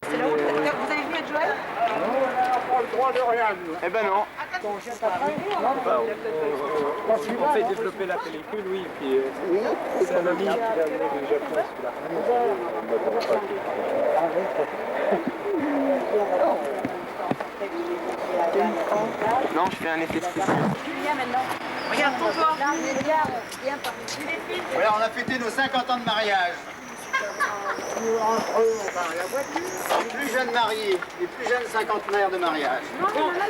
C'est la honte. Vous avez vu avec Joël? Non, on n'a pas le droit de rien, nous. Eh ben non. On fait développer la pellicule, oui, puis c'est un ami qui l'a amené du Japon, Non, je fais un effet spécial. Julien maintenant. Regarde, toi. Voilà, on a fêté nos 50 ans de mariage. Les plus jeunes mariés, les plus jeunes cinquantenaires de mariage.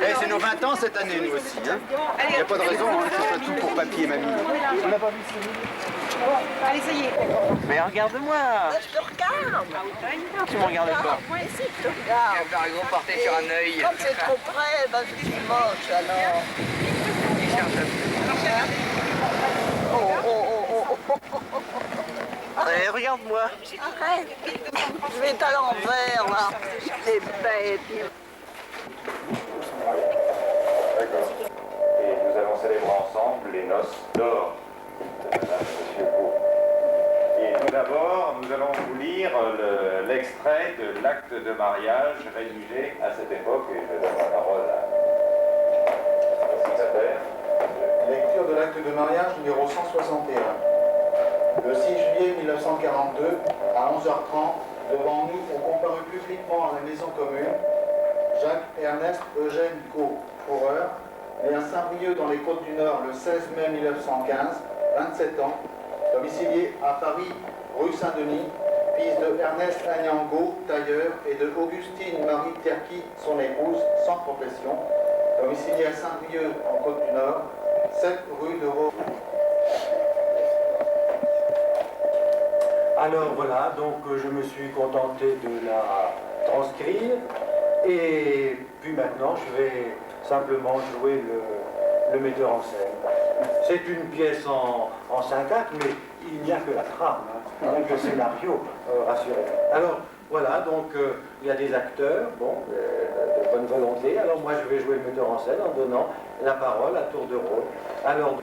Et c'est nos 20 ans cette année, nous aussi. Hein. Il n'y a pas de raison que ce soit tout pour papy et mamie. On n'a pas vu ce Allez, ça y est. Mais regarde-moi. Je te regarde. Tu me regardes pas. Moi aussi, je te regarde. Parigo porté sur un œil. Comme c'est trop près, ben je suis moche alors. Allez, regarde-moi. Arrête. Je vais être à l'envers là. Les bêtes. D'accord. Et nous allons célébrer ensemble les noces d'or de Madame et Monsieur Beau. Et tout d'abord, nous allons vous lire l'extrait de l'acte de mariage rédigé à cette époque, et je donne la parole à signataire. Lecture de l'acte de mariage numéro 161. Le 6 juillet 1942, à 11h30, devant nous ont comparu publiquement à la maison commune Jacques-Ernest Eugène Gau, fourreur, né à Saint-Brieuc dans les Côtes-du-Nord le 16 mai 1915, 27 ans, domicilié à Paris, rue Saint-Denis, fils de Ernest Agnan-Gau, tailleur, et de Augustine Marie Terqui, son épouse, sans profession, domicilié à Saint-Brieuc en Côtes-du-Nord, 7 rue de Rome. Alors voilà, donc je me suis contenté de la transcrire et puis maintenant je vais simplement jouer le metteur en scène. C'est une pièce en 5 actes, mais il n'y a que la trame, hein, il n'y a que le scénario, rassurez-vous. Alors voilà, donc il y a des acteurs, bon, de bonne volonté. Alors moi je vais jouer le metteur en scène en donnant la parole à tour de rôle. Alors,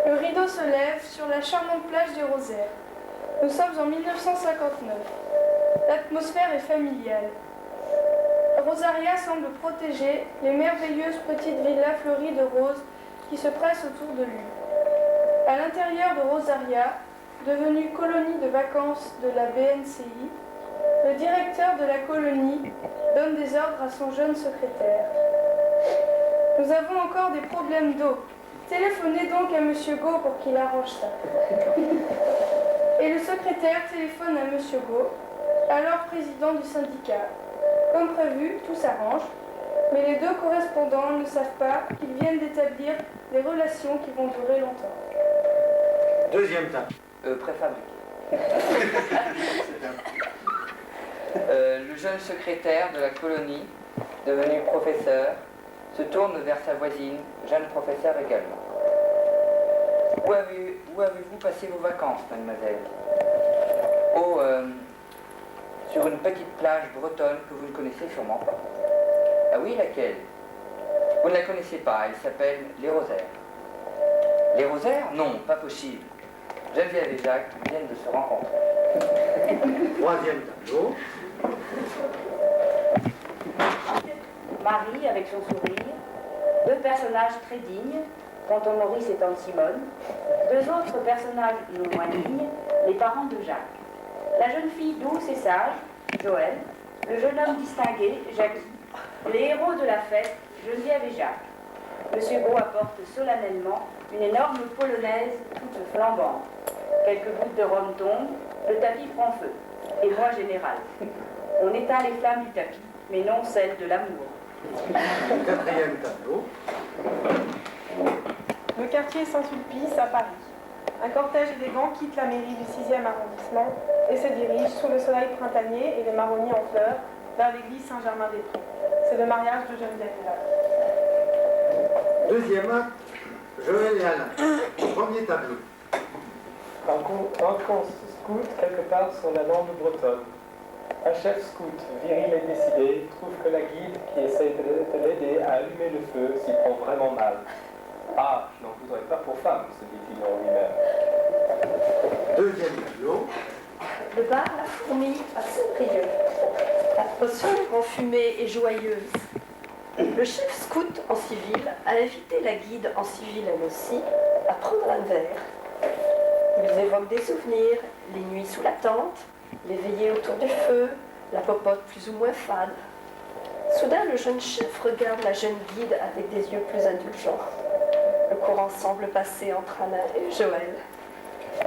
le rideau se lève sur la charmante plage du Rosaire. Nous sommes en 1959. L'atmosphère est familiale. Rosaria semble protéger les merveilleuses petites villas fleuries de roses qui se pressent autour de lui. À l'intérieur de Rosaria, devenue colonie de vacances de la BNCI, le directeur de la colonie donne des ordres à son jeune secrétaire. Nous avons encore des problèmes d'eau. Téléphonez donc à Monsieur Gau pour qu'il arrange ça. Et le secrétaire téléphone à Monsieur Gau, alors président du syndicat. Comme prévu, tout s'arrange, mais les deux correspondants ne savent pas qu'ils viennent d'établir des relations qui vont durer longtemps. deuxième temps. Préfabriqué. Le jeune secrétaire de la colonie, devenu professeur, se tourne vers sa voisine, jeune professeur également. Où avez-vous passé vos vacances, mademoiselle? Oh, sur une petite plage bretonne que vous ne connaissez sûrement pas. Ah oui, laquelle? Vous ne la connaissez pas, elle s'appelle Les Rosaires. Les Rosaires? Non, pas possible. Geneviève et Jacques viennent de se rencontrer. Troisième tableau. Marie avec son sourire, deux personnages très dignes, tonton Maurice et tante Simone, deux autres personnages non moins dignes, les parents de Jacques. La jeune fille douce et sage, Joël, le jeune homme distingué, Jacques, les héros de la fête, Geneviève et Jacques. Monsieur Beau apporte solennellement une énorme polonaise toute flambante. Quelques gouttes de rhum tombent, le tapis prend feu. Et moi, général. On éteint les flammes du tapis, mais non celles de l'amour. Quatrième tableau. Le quartier Saint-Sulpice à Paris. Un cortège élégant quitte la mairie du 6e arrondissement et se dirige sous le soleil printanier et les marronniers en fleurs vers l'église Saint-Germain-des-Prés. C'est le mariage de Geneviève et Jacques. Deuxième acte, Joël et Alain. Premier tableau. Rencontre scout quelque part sur la lande bretonne. Un chef scout, viril et décidé, trouve que la guide qui essaie de l'aider à allumer le feu s'y prend vraiment mal. Ah, je n'en voudrais pas pour femme, se dit-il en lui-même. Deuxième tableau. Le bar La Fourmi à Saint-Brieuc. L'atmosphère enfumée et joyeuse. Le chef scout en civil a invité la guide en civil elle aussi à prendre un verre. Ils évoquent des souvenirs, les nuits sous la tente, les veillées autour du feu, la popote plus ou moins fade. Soudain, le jeune chef regarde la jeune guide avec des yeux plus indulgents. Le courant semble passer entre Alain et Joël.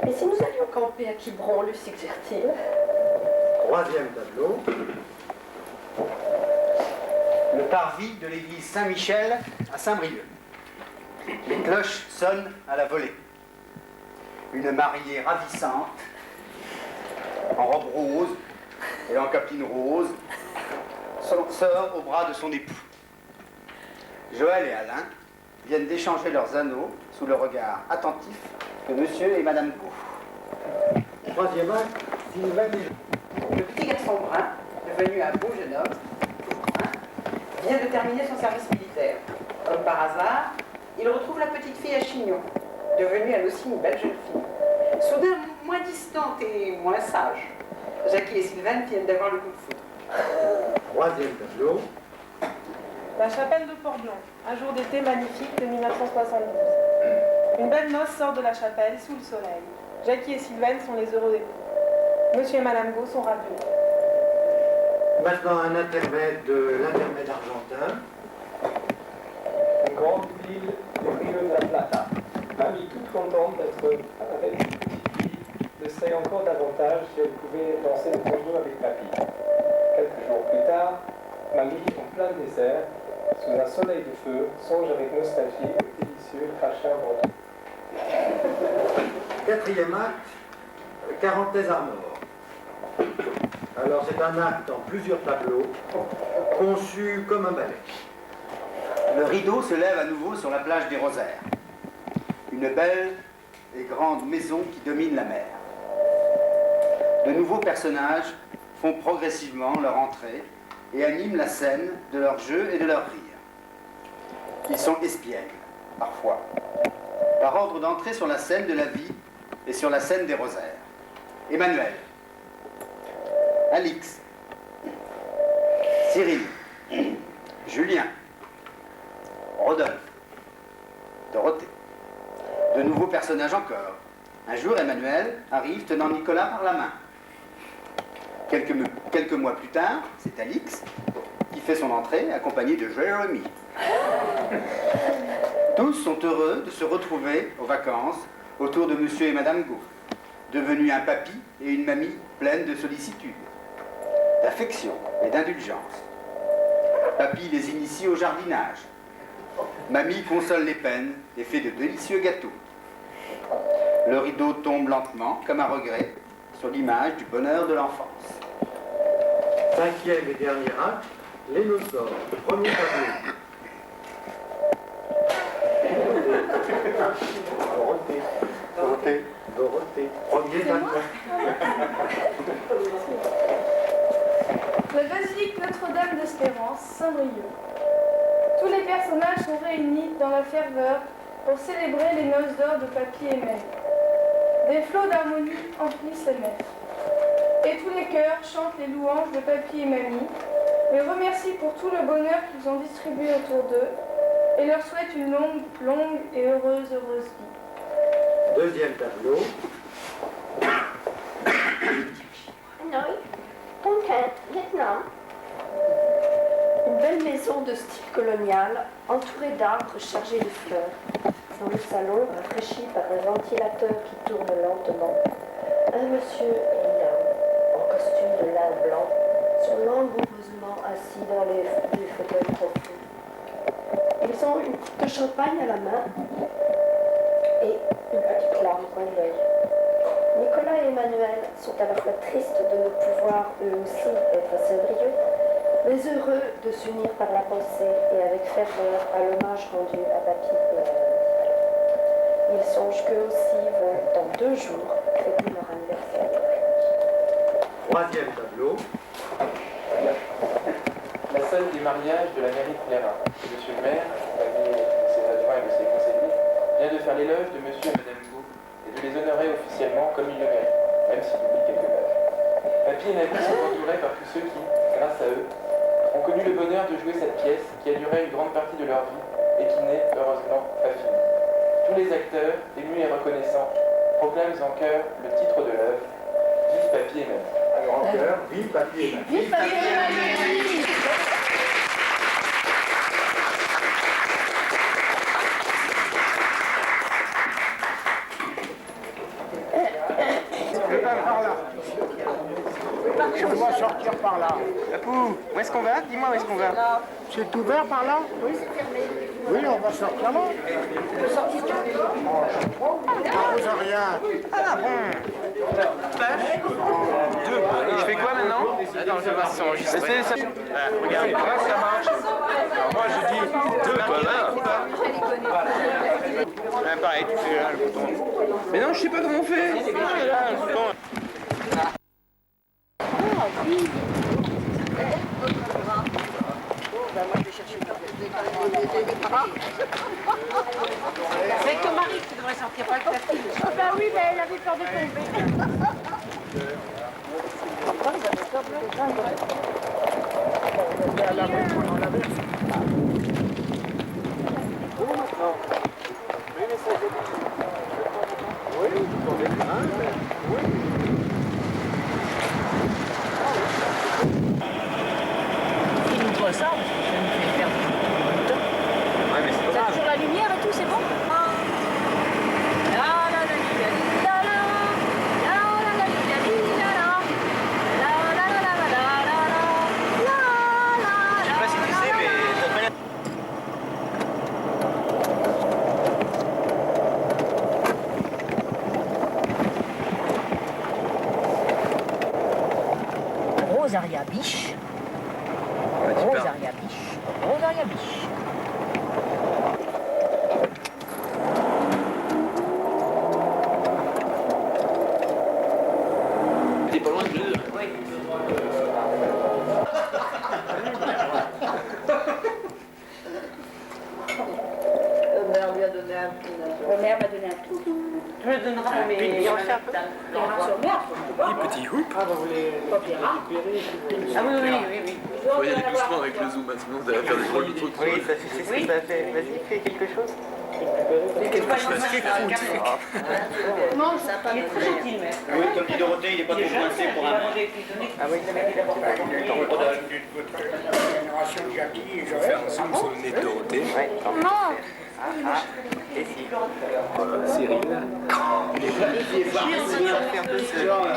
Et si nous allions camper à Quiberon, lui suggère-t-il? Troisième tableau. Le parvis de l'église Saint-Michel à Saint-Brieuc. Les cloches sonnent à la volée. Une mariée ravissante, en robe rose et en capeline rose, sort au bras de son époux. Joël et Alain viennent d'échanger leurs anneaux sous le regard attentif de monsieur et madame Gau. Troisième acte, Sylvain et Le petit garçon brun, devenu un beau jeune homme, tout brun, vient de terminer son service militaire. Comme par hasard, il retrouve la petite fille à Chignon, devenue elle aussi une belle jeune fille. Soudain, moins distante et moins sage, Jackie et Sylvain viennent d'avoir le coup de foudre. Troisième tableau. La chapelle de Port-Blanc, un jour d'été magnifique de 1972. Une belle noce sort de la chapelle sous le soleil. Jackie et Sylvain sont les heureux époux. Monsieur et Madame Gau sont radieux. Maintenant un intermède de l'intermède argentin. Une grande ville du Rio de la Plata. Mamie, toute contente d'être avec une petite fille, le serait encore davantage si elle pouvait danser le tango avec papy. Quelques jours plus tard, Mamie, en plein désert, sous un soleil de feu, songe avec nostalgie au délicieux crachat vendu. Quatrième acte, Carantès Armor. Alors c'est un acte en plusieurs tableaux, conçu comme un ballet. Le rideau se lève à nouveau sur la plage des Rosaires. Une belle et grande maison qui domine la mer. De nouveaux personnages font progressivement leur entrée et animent la scène de leur jeu et de leur rire. Ils sont espiègles, parfois, par ordre d'entrée sur la scène de la vie et sur la scène des Rosaires. Emmanuel, Alix, Cyril, Julien, Rodolphe, Dorothée. De nouveaux personnages encore. Un jour, Emmanuel arrive tenant Nicolas par la main. Quelques mois plus tard, c'est Alix qui fait son entrée accompagnée de Jérémy. Tous sont heureux de se retrouver aux vacances autour de monsieur et madame Gau, devenus un papy et une mamie pleine de sollicitude, d'affection et d'indulgence. Papy les initie au jardinage. Mamie console les peines et fait de délicieux gâteaux. Le rideau tombe lentement, comme un regret, sur l'image du bonheur de l'enfance. Cinquième et dernier acte, les Nossors. Premier tableau. Dorothée. Premier tableau. La basilique Notre-Dame d'Espérance, Saint-Brieuc. Tous les personnages sont réunis dans la ferveur pour célébrer les noces d'or de Papy et Mamie. Des flots d'harmonie emplissent les nefs. Et tous les chœurs chantent les louanges de Papy et Mamie, les remercient pour tout le bonheur qu'ils ont distribué autour d'eux et leur souhaitent une longue et heureuse vie. Deuxième tableau. Hanoi, Tonkin, Vietnam. Une belle maison de style colonial, entourée d'arbres chargés de fleurs. Dans le salon, rafraîchi par un ventilateur qui tourne lentement, un monsieur et une dame, en costume de lin blanc, sont langoureusement assis dans les fauteuils profonds. Ils ont une coupe de champagne à la main et une petite larme au coin de l'œil. Nicolas et Emmanuel sont à la fois tristes de ne pouvoir eux aussi être à Saint-Brieuc, mais heureux de s'unir par la pensée et avec ferveur à l'hommage rendu à Papy et à Mamie. Ils songent qu'eux aussi vont, dans 2 jours, fêter leur anniversaire. Troisième tableau. La scène des mariages de la mairie de Plérin. Monsieur le maire, accompagné de ses adjoints et de ses conseillers, vient de faire l'éloge de monsieur et madame Gau et de les honorer officiellement comme il le mérite, même s'il oublie quelques pages. Jackie et Nathalie sont entourés par tous ceux qui, grâce à eux, ont connu le bonheur de jouer cette pièce qui a duré une grande partie de leur vie et qui n'est heureusement pas finie. Tous les acteurs, émus et reconnaissants, proclament en chœur le titre de l'œuvre, Vive Papy et Mamie. Alors en chœur, vive Papy et Mamie. Vive Papy et Mamie. Par là. On doit sortir par là. Papou, où est-ce qu'on va? Dis-moi où est-ce qu'on va. C'est ouvert par là? Oui. Oui, on va sortir là. Ah, Rosaria. Ah bon. Je fais quoi maintenant? Attends, je vais voir si c'est enregistré. Regarde, ça marche. Alors moi je dis 2 pareil, tu fais là le bouton. Mais non, je sais pas comment on fait. Là, le bouton. C'est que Marie qui devrait sortir, pas que ta fille. Ah bah oui, mais elle avait peur de tomber. Il nous doit ça, ça nous fait perdre du temps. Ouais, mais c'est T'as toujours la lumière et tout, c'est bon? Je sais pas si tu sais, mais ça fait... Rosaria Biche. Rosaria Biche. Rosaria Biche. T'es pas loin de deux. Mère lui a donné un petit. Mère m'a donné un tout. Je lui donnerai, mais il en fait un peu. Sur mère, Petit hoop. Ah, bah vous les récupérez. Ah oui, oui, oui, oui. Faut y aller doucement avec le zoom, hein, sinon vous allez faire des drôles de trucs. Oui, ça fait ce que ça fait. Vas-y, fais quelque chose. Non, ça n'a pas il est très gentil, mais. Oui, comme dit Dorothée, il est pas trop coincé pour un... Ah oui, Génération de Jackie et Joël. Ensemble sur le nez de Dorothée. Ouais. Non. Et si. Cyril. Je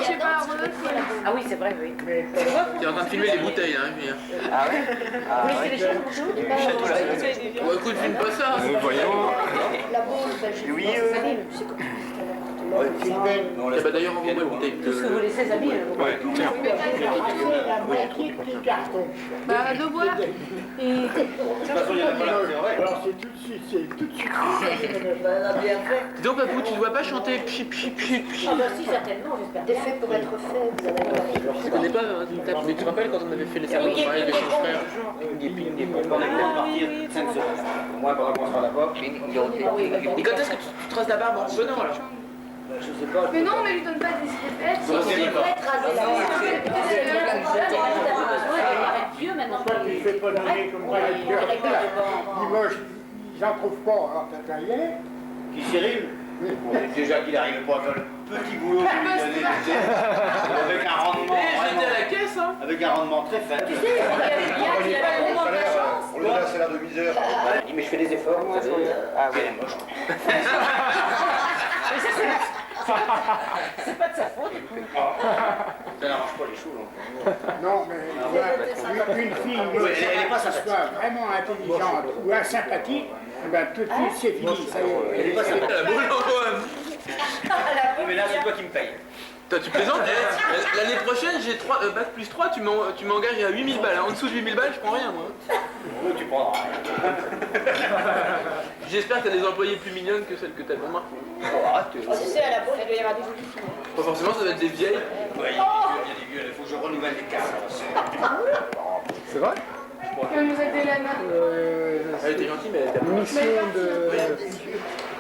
sais pas, Ah oui, c'est vrai, oui. T'es en train de filmer les bouteilles, hein, puis. Ah ouais? Ah Oui, ouais. c'est les choses Du château là. Bon, écoute, filme pas ça. Nous voyons. la boule, Oui, Eh bah d'ailleurs, envoie-moi les bouteilles. Tout ce que vous laissez, amis. Ouais, tiens. Bah, de boire. Et... De toute façon, il y en a pas là, c'est vrai. Alors c'est tout de suite, c'est tout de suite. elle a bien fait. Dis donc, Papou, tu dois pas chanter pchi pchi pchi pchi. Ah bah si, certainement, j'espère. T'es fait pour être fait, vous avez Je connais pas, mais tu te rappelles quand on avait fait les cerveaux pareil avec son frère? On est peut-être partir 5 secondes. Moi, pendant qu'on sera là-bas. Et quand est-ce que tu traces la barbe en revenant alors? Je sais pas. Mais non, mais lui donne pas des répètes. Bon, c'est Il devrait être rasé la vieux maintenant. Toi, tu fais pas donner comme ça les cœurs. Limoges, ils en trouvent pas. Alors t'as qu'à y aller. Qui, Cyril? On est déjà qu'il n'arrive pas à faire le petit boulot qu'il lui donnait, tu sais, avec un rendement. J'étais à la caisse, hein. Avec un rendement très faible. Tu sais, il y a un moment de chance. On lui donne un salaire de misère. Il dit, mais je fais des efforts, vous savez. Ah oui, elle est moche. C'est pas de sa faute. Ça n'arrange pas les choses. Non, mais une fille elle est pas qui soit vraiment intelligente ou sympathique, ben tout de suite c'est fini. Ça y est. Elle est pas sympa. La boule, Antoine. Mais là, c'est toi qui me paye. Toi, tu plaisantes? L'année prochaine, j'ai bac plus 3, tu m'engages à 8000 balles. En dessous de 8000 balles, je prends rien, moi. Oui, tu prendras. J'espère que t'as des employés plus mignonnes que celles que t'as pour moi. Tu sais, à la boule, il doit y avoir des jolies filles. Pas forcément, ça doit être des vieilles. Oui, il y a des vieux, il faut que je renouvelle les cartes. C'est vrai? Elle nous a donné la main. Elle était gentille, mais elle était Mission de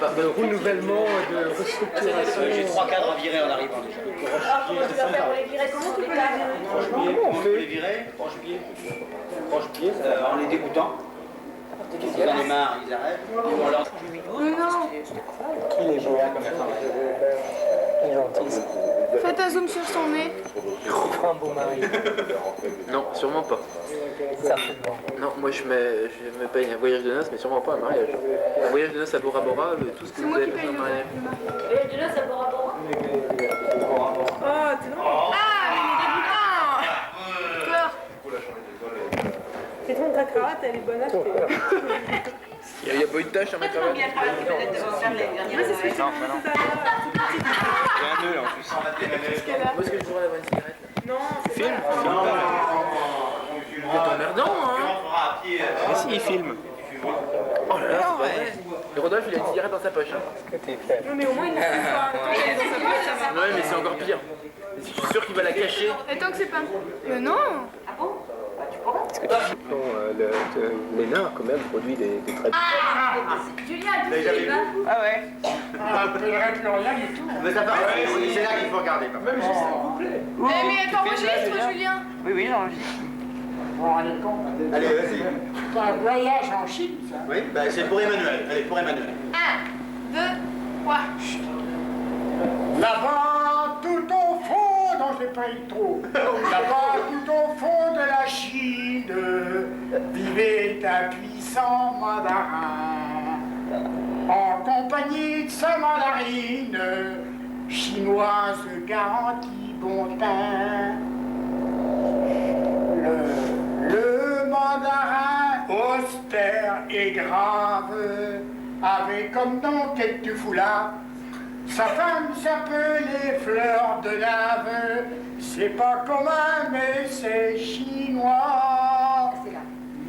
de renouvellement et de restructuration. J'ai 3 cadres à virer en arrivant déjà. Comment tu vas faire pour les virer? Comment tu peux les virer? Comment on peut les virer? Croche-pied, en les dégoûtant. Ils en ont marre, ils arrêtent. Ils vont leur... Qui les joue comme ça? Faites un zoom sur son nez. Un beau mari. Non, sûrement pas. Certainement. Non, moi je me paye un voyage de noces, mais sûrement pas un mariage. Un voyage de noces à Bora Bora, tout ce que vous avez fait dans le mariage. Voyage de noces à Bora Bora? Oh, t'es non? Ah, mais C'est ton ta cravate, elle est bonne à faire. Il n'y a pas eu de tâche à ma cravate. Moi, c'est ce que je t'ai demandé tout à l'heure. J'ai un nœud en plus. Où est-ce que je pourrais avoir une cigarette là? Non, c'est Filme. C'est emmerdant, hein? Mais si, il filme. Oh là là, c'est pas vrai. Et Rodolphe, il a une cigarette dans sa poche. Hein. Non, mais au moins, il ne filme pas. Tant qu'elle est dans sa poche, ça va. Ouais, mais c'est encore pire. Je suis sûr qu'il va la cacher. Et tant que c'est pas... Mais non. Ah bon? Bah, tu pourras. Léna, quand même, produit des très... Julien, tu filmes, hein? Ah ouais. Ah, on peut plus rien du tout. Mais ça part, c'est là qu'il faut regarder. Même si c'est complet. Mais t'enregistres, Julien? Oui, oui, j'enregistre. Vous vous rendez compte? Allez, vas-y. C'est un voyage en Chine, ça. Oui, bah c'est pour Emmanuel. Allez, pour Emmanuel. 1, 2, 3. Là-bas, tout au fond, non, je l'ai pas eu trop. Là-bas, tout au fond de la Chine, vivait un puissant mandarin. En compagnie de sa mandarine, chinoise garantie bon teint. Le mandarin austère et grave avait comme nom qu'est-ce que tu fous là? Sa femme s'appelait Fleur de Lave, c'est pas commun mais c'est chinois.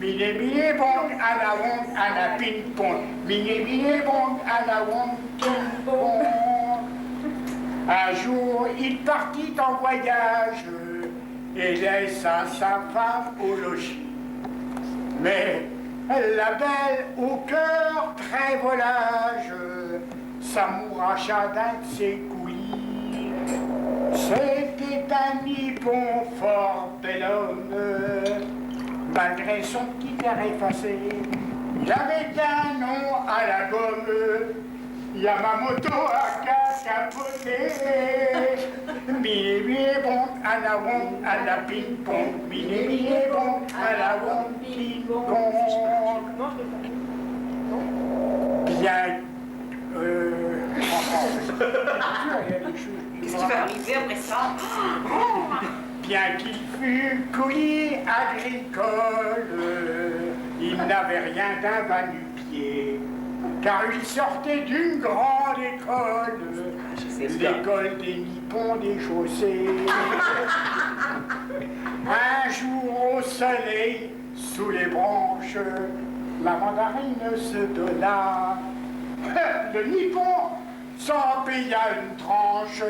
Mine mine bong à la wong à la ping pong, mine mine bong à la wong ping pong. Un jour il partit en voyage et laissa sa femme au logis. Mais la belle au cœur très volage s'amouracha d'un de ses couilles. C'était un nippon fort bel homme, malgré son petit air effacé. Il avait un nom à la gomme, Yamamoto a capoté. Mine mine bon à la wong à la ping pong, mine mine bon à la wong ping pong. Bien. Qu'est-ce qui va arriver après ça? Bien qu'il fût couillis agricole, il n'avait rien d'un va-nu-pied, car il sortait d'une grande école, l'école des Nippons des chaussées. Un jour au soleil, sous les branches, la mandarine se donna. Le Nippon s'en paya une tranche.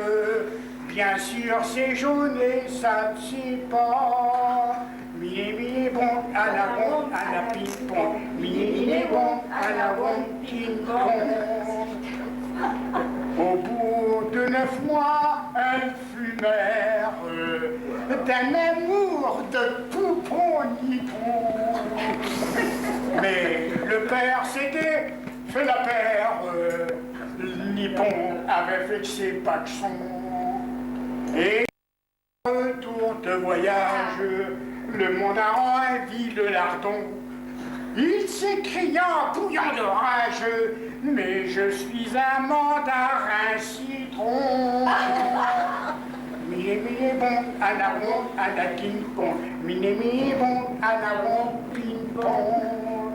Bien sûr, c'est jaune et ça ne sait pas. Mine mine bon à la ping pong. Mine mine bon à la ping pong. Au bout de 9 mois, elle fut mère d'un amour de poupon nippon. Mais le père s'était fait la paire. Nippon avait vexé Paxson. Et retour de voyage, le mandarin vit le lardon. Il s'écria bouillant de rage, mais je suis un mandarin citron. Mine mine bon à la ping pong, mine mine bon à la ping pong.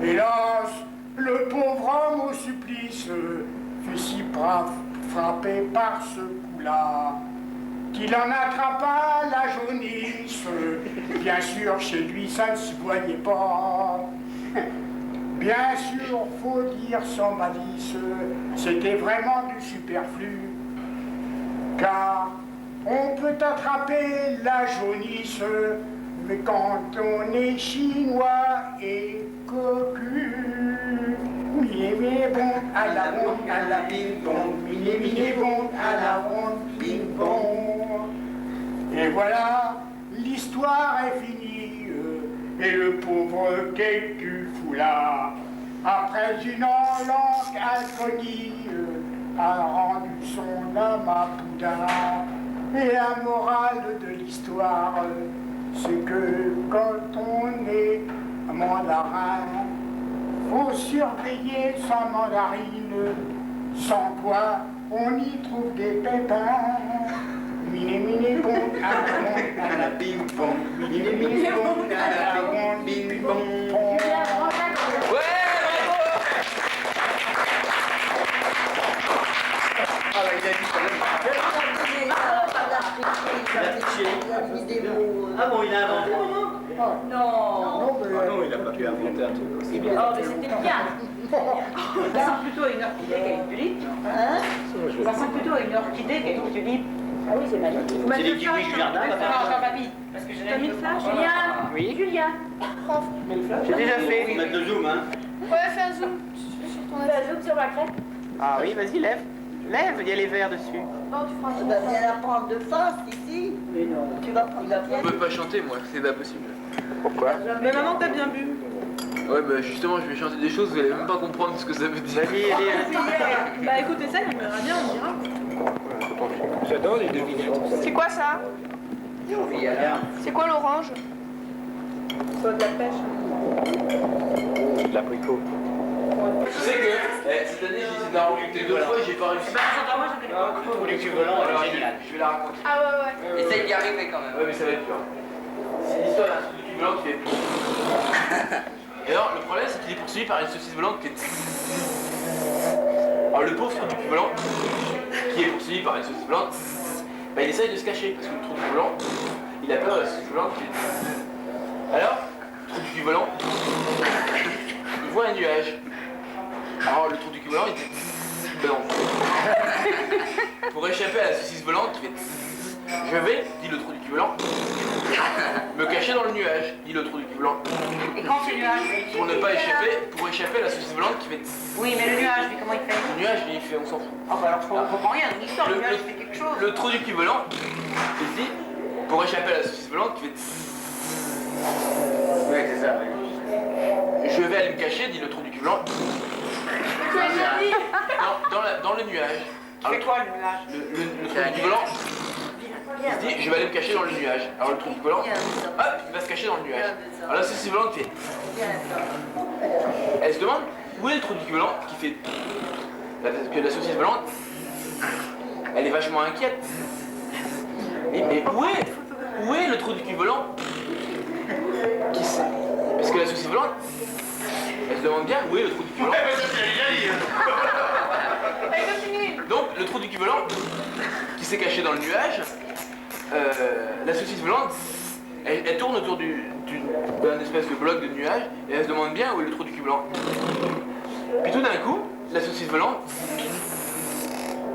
Hélas, le pauvre homme au supplice fut si frappé par ce coup-là qu'il en attrapa la jaunisse. Bien sûr, chez lui, ça ne se voyait pas. Bien sûr, faut dire sans malice, c'était vraiment du superflu. Car on peut attraper la jaunisse, mais quand on est chinois et cocu, mais bon à la ronde, à la ping-pong, miné, miné, bon, à la ronde, ping-pong. Et voilà, l'histoire est finie, et le pauvre quai du foulard, après une longue agonie, a rendu son âme à Poudlard. Et la morale de l'histoire, c'est que quand on est mandarin, faut surveiller sa mandarine, sans quoi on y trouve des pépins. Miné, miné, bon, à la ping-pong, miné, miné, bon, à la ronde, ping-pong. Ah bah il a dit quand même. Ah bon, il a inventé un moment? Non. Non, il n'a pas pu inventer un truc aussi bien. Oh, mais c'était bien. Ça ressemble plutôt à une orchidée qu'à une tulipe. Hein? Ça ressemble plutôt à une orchidée qu'à une tulipe. Ah oui, c'est magnifique. C'est les kiwis du jardin. Non, encore pas vite. Parce que je mis le flash. Julien. Oui. Julien. J'ai déjà fait. Faut mettre le zoom, hein. Ouais, fais un zoom sur ton Fais un zoom sur ma crêpe. Ah oui, vas-y, lève. Lève, il y a les verres dessus. Non, tu feras un Tu zoom. vas bien la prendre de face ici. Mais non. Tu vas prendre la Je tienne. peux pas chanter, moi, c'est pas possible. Pourquoi? Mais maman, t'as bien bu. Ouais, bah justement, je vais chanter des choses, vous allez même pas comprendre ce que ça veut dire. Vas-y, allez. Bah écoute, essaye, on verra bien, on dira. J'adore les devinettes. C'est quoi ça? C'est quoi l'orange? Soit de la pêche. De l'abricot. Tu sais que cette année, j'ai essayé d'en rajouter 2 fois et j'ai pas réussi. Le trou du volant, Alors, elle est géniale. je vais la raconter. Ah ouais, ouais. Essaye d'y arriver quand même. Ouais, mais ça va être dur. C'est l'histoire d'un truc volant qui fait. Et alors, le problème, c'est qu'il est poursuivi par une saucisse volante qui est. Alors, le pauvre trou du volant, qui est poursuivi par une saucisse volante, bah, il essaye de se cacher parce que le trou du volant, il a peur de la saucisse volante qui est. Alors, le trou du volant, il voit un nuage. Alors, le trou du volant, il dit. Ben non. Pour échapper à la saucisse volante qui fait. Je vais, dit le trou du cul volant, me cacher dans le nuage, dit le trou du cul volant. Et quand ce nuage Pour ne pas échapper, pour échapper à la saucisse volante qui fait. Oui, mais le nuage, mais comment il fait? Le nuage, il fait, on s'en fout. Ah bah alors je comprends rien, dans l'histoire, le nuage il fait quelque chose. Le trou du cul volant, il dit, pour échapper à la saucisse volante qui fait. Oui, c'est ça, oui. Je vais aller me cacher, dit le trou du cul volant. Dans le nuage. C'est quoi le nuage? Le trou du volant. Il se dit, je vais aller me cacher dans le nuage. Alors le trou du volant, hop, il va se cacher dans le nuage. Alors la saucisse volante fait. Elle se demande où est le trou du volant qui fait. Que la saucisse volante, elle est vachement inquiète. Mais où est le trou du cul volant? Qui sait? Parce que la saucisse volante, elle se demande bien où est le trou du cul volant. Donc le trou du cul volant qui s'est caché dans le nuage, la saucisse volante, elle tourne autour d'un espèce de bloc de nuage et elle se demande bien où est le trou du cul volant. Puis tout d'un coup, la saucisse volante,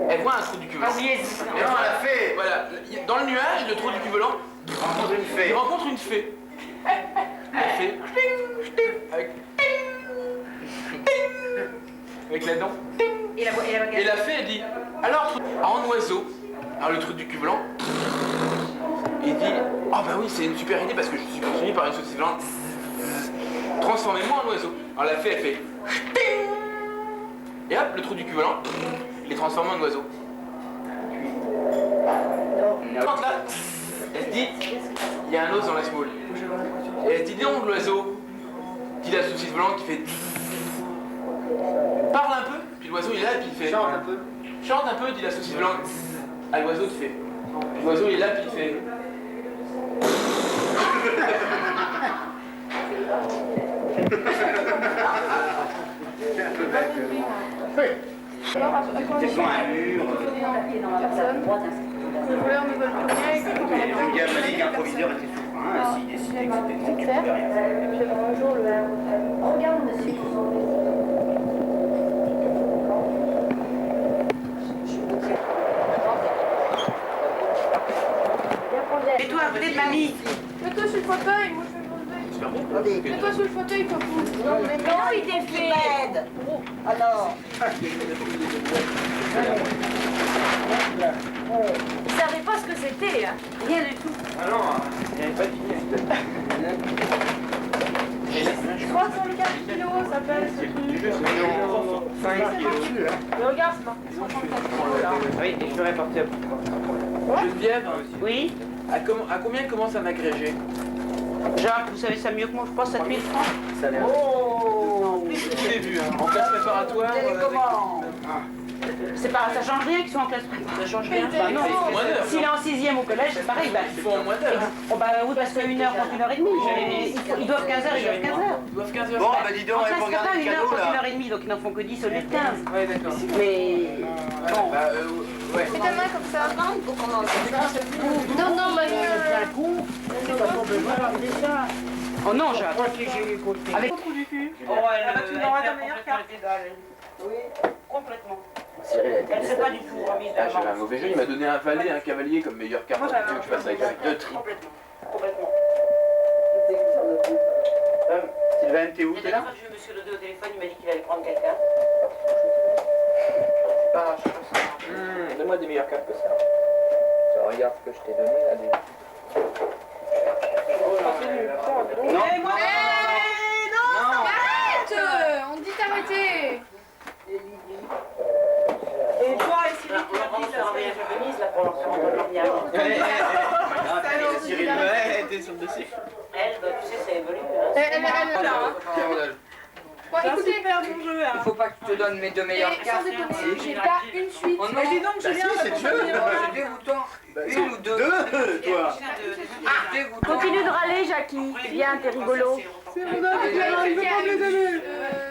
elle voit un trou du cul volant. Elle voit la fée. Voilà, dans le nuage, le trou du cul volant, Il rencontre une fée. il rencontre une fée. Elle fait avec la dent. Et la fée, elle dit, alors, en oiseau, alors le truc du cul volant, il dit, oh bah oui, c'est une super idée parce que je suis poursuivi par une saucisse volante. Transformez-moi en oiseau. Alors la fée, elle fait, et hop, le trou du cul volant, il est transformé en oiseau. Quand là, elle se dit, il y a un os dans la semoule. Et elle se dit, dis donc l'oiseau, dit la saucisse volante qui fait, parle un peu. Puis l'oiseau il est là, puis il fait. Chante un peu. Chante un peu, dit la saucisse volante. Ah, l'oiseau qui fait. Puis l'oiseau il est là, puis il fait. C'était pas un mur. Le voleur ne vole plus rien et Le gars m'a dit qu'un proviseur était souverain, s'il décidait que c'était qu'il pouvait rien faire. Un jour, regarde, monsieur. Et toi, à côté de mamie. Mais toi, je suis le papa et moi, je vais me lever. super bien. Mets-toi sous le fauteuil, Papou. Non, mais non, il défait. Alors. Ils savaient pas ce que c'était, hein. Rien du tout. Ah non, il n'y avait pas de vignette. 304 kilos, ça pèse ce truc. Mais regarde, c'est marqué 134 là. Oui, et je vais répartir pour Geneviève, Oui. à combien commence à m'agréger? Jacques, vous savez ça mieux que moi, je pense 7000 francs. Ça a l'air. Oh. Au début, hein. En classe préparatoire. C'est pas, ça change rien qu'ils soient en classe prépa. Ça change rien. Bah non, ils font moins d'heures. S'il est en 6e au collège, c'est pareil. Bah, Ils font en moins d'heures. oh, bah oui, parce que 1 heure contre 1 heure et demie. Ils doivent 15 heures, ils doivent 15 heures. Ils doivent 15 heures. Bon, bah dis donc, En on classe va prépa, regarder 1 le heure cadeau contre 1 là. heure et demie, donc ils n'en font que 10 au lieu de 15. Ouais, d'accord. Mais bon. Bah, ouais. Mets ta main comme ça. Pour comment Non, non, bah Oh non, Jacques. Avec Trou du cul. Oh, Ah bah, tu n'auras ta meilleure carte. Oui, complètement. Cyril, Elle sait pas du tout remise Ah, j'avais un mauvais jeu, il m'a donné un valet et un cavalier comme meilleure carte. Moi, Tu veux que je fasse avec deux tri. Complètement. Sylvain, t'es où? T'es là? J'ai eu monsieur Ledoux au téléphone, il m'a dit qu'il allait prendre quelqu'un. Donne-moi des meilleures cartes que ça. Regarde ce que je t'ai donné là déjà. Non. non, arrête. On dit d'arrêter. Et toi, et Cyril, tu On m'as fait un voyage à Venise là pour leur son mariage. Cyril Mehet était sur le dossier. Elle, bah, tu sais, ça évolue. Hein. Elle là. Bon, C'est un écoutez, super bon jeu, hein. Il faut pas que je te donne mes deux meilleures et sans cartes. déconner, j'ai pas une suite. Oh non, Mais dis donc, Julien, si, t'as c'est pas le ta jeu. meilleure carte. c'est dégoûtant. Une ou deux. Deux, toi. Dégoûtant. Continue de râler, Jackie. Viens, t'es rigolo. C'est mon âme, il veut pas me les donner.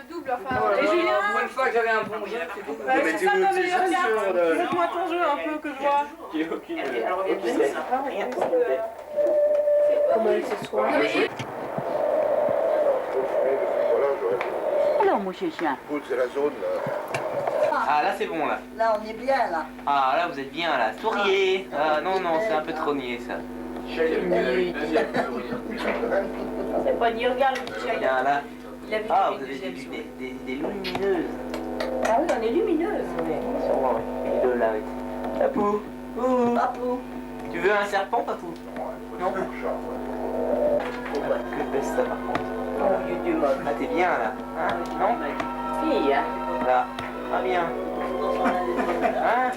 Double, enfin. Et Julien, Pour une fois que j'avais un bon jeu, c'est tout. bah, mais c'est tu ça veux- ta c'est meilleure ça, carte. sûr, de- Montre-moi ton jeu un peu que je vois. Qui est aucune. Elle revient de Venise. Comment elle se soit. Alors, mon chien. Écoute, c'est la zone là. Ah là c'est bon là. Là, on est bien, là. Ah là vous êtes bien là. Souriez. Ah non non c'est un peu trop niais ça. C'est pas dit, regarde le petit chat. Bien là. Il a vu Ah les vous avez deuxièmes des, souris. des lumineuses. Ah oui, on est lumineuse. Sûrement oui. Les deux là oui. Papou. Ouh. Papou. Tu veux un serpent Papou? Non. Que baisse ça par contre. Oh, Dieu du mode. Ah t'es bien là. Hein? Non? Fille, hein. Là. Ah bien. Hein?